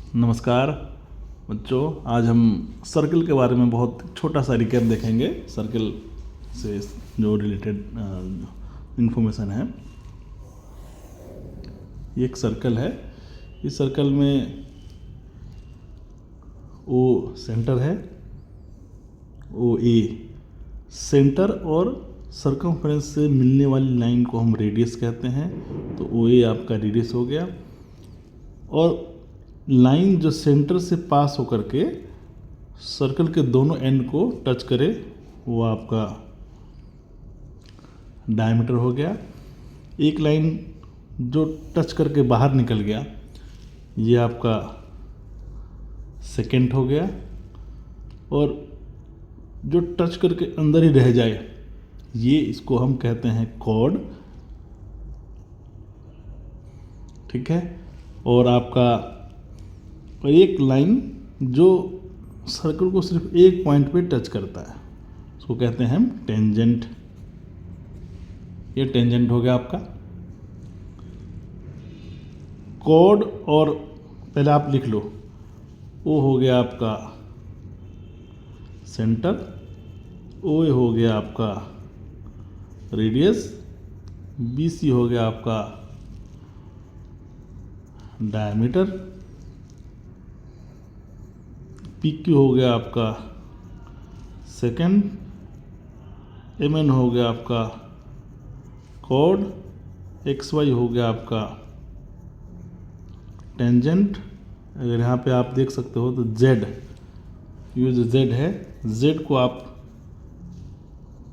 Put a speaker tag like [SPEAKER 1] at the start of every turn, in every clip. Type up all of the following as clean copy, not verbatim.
[SPEAKER 1] नमस्कार बच्चों, आज हम सर्कल के बारे में बहुत छोटा सा रिकैप देखेंगे। सर्कल से जो रिलेटेड इन्फॉर्मेशन है। ये एक सर्कल है। इस सर्कल में ओ सेंटर है, ओ ए सेंटर और सर्कमफ्रेंस से मिलने वाली लाइन को हम रेडियस कहते हैं। तो ओ ए आपका रेडियस हो गया। और लाइन जो सेंटर से पास होकर के सर्कल के दोनों एंड को टच करे वो आपका डायमीटर हो गया। एक लाइन जो टच करके बाहर निकल गया ये आपका सेकेंड हो गया। और जो टच करके अंदर ही रह जाए ये इसको हम कहते हैं कॉर्ड। ठीक है। और आपका एक लाइन जो सर्कल को सिर्फ एक पॉइंट पे टच करता है उसको कहते हैं हम टेंजेंट। ये टेंजेंट हो गया आपका कॉर्ड। और पहले आप लिख लो, ओ हो गया आपका सेंटर, ओ हो गया आपका रेडियस, बी सी हो गया आपका डायमीटर, पी क्यू हो गया आपका सेकेंड, एम एन हो गया आपका कॉर्ड, एक्स वाई हो गया आपका टेंजेंट। अगर यहाँ पे आप देख सकते हो तो जेड, ये जो जेड है, जेड को आप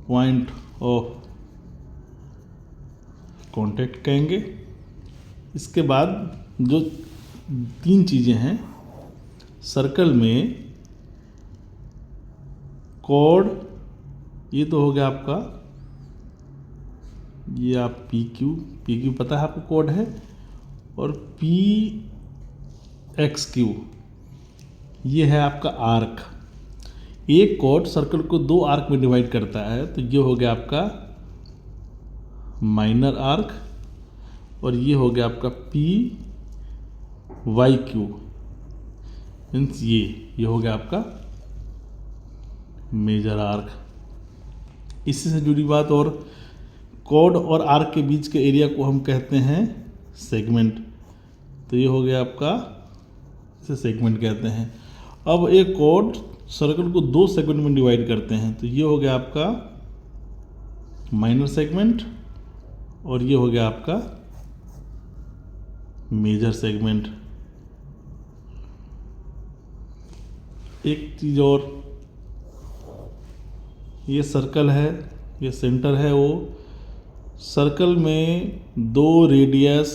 [SPEAKER 1] पॉइंट ऑफ कांटेक्ट कहेंगे। इसके बाद जो तीन चीज़ें हैं सर्कल में, कॉर्ड, ये तो हो गया आपका, ये आप पी क्यू पता है आपको कॉर्ड है, और पी एक्स क्यू ये है आपका आर्क। एक कॉर्ड सर्कल को दो आर्क में डिवाइड करता है तो ये हो गया आपका माइनर आर्क, और ये हो गया आपका पी वाई क्यू मीन्स ये हो गया आपका मेजर आर्क। इसी से जुड़ी बात, और कॉर्ड और आर्क के बीच के एरिया को हम कहते हैं सेगमेंट। तो ये हो गया आपका, इसे सेगमेंट कहते हैं। अब एक कॉर्ड सर्कल को दो सेगमेंट में डिवाइड करते हैं तो ये हो गया आपका माइनर सेगमेंट, और ये हो गया आपका मेजर सेगमेंट। एक चीज़ और, ये सर्कल है, ये सेंटर है। वो सर्कल में दो रेडियस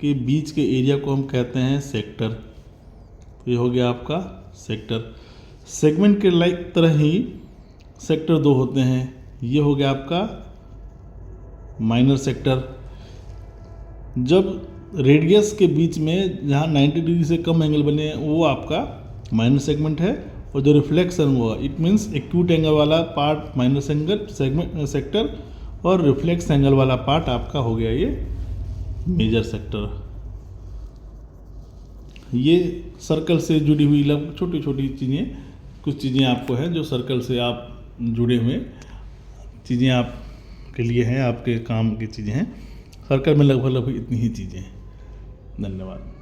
[SPEAKER 1] के बीच के एरिया को हम कहते हैं सेक्टर। तो ये हो गया आपका सेक्टर। सेगमेंट के लाइक तरह ही सेक्टर दो होते हैं। ये हो गया आपका माइनर सेक्टर। जब रेडियस के बीच में जहाँ 90 डिग्री से कम एंगल बने वो आपका माइनर सेगमेंट है, और जो रिफ्लेक्शन हुआ इट मीन्स एक्यूट एंगल वाला पार्ट माइनर सेगमेंट सेक्टर, और रिफ्लेक्स एंगल वाला पार्ट आपका हो गया ये मेजर सेक्टर। ये सर्कल से जुड़ी हुई लगभग छोटी छोटी चीज़ें, कुछ चीज़ें आपको हैं जो सर्कल से आप जुड़े हुए चीज़ें आपके लिए हैं, आपके काम की चीज़ें हैं। सर्कल में लगभग इतनी ही चीज़ें हैं। धन्यवाद।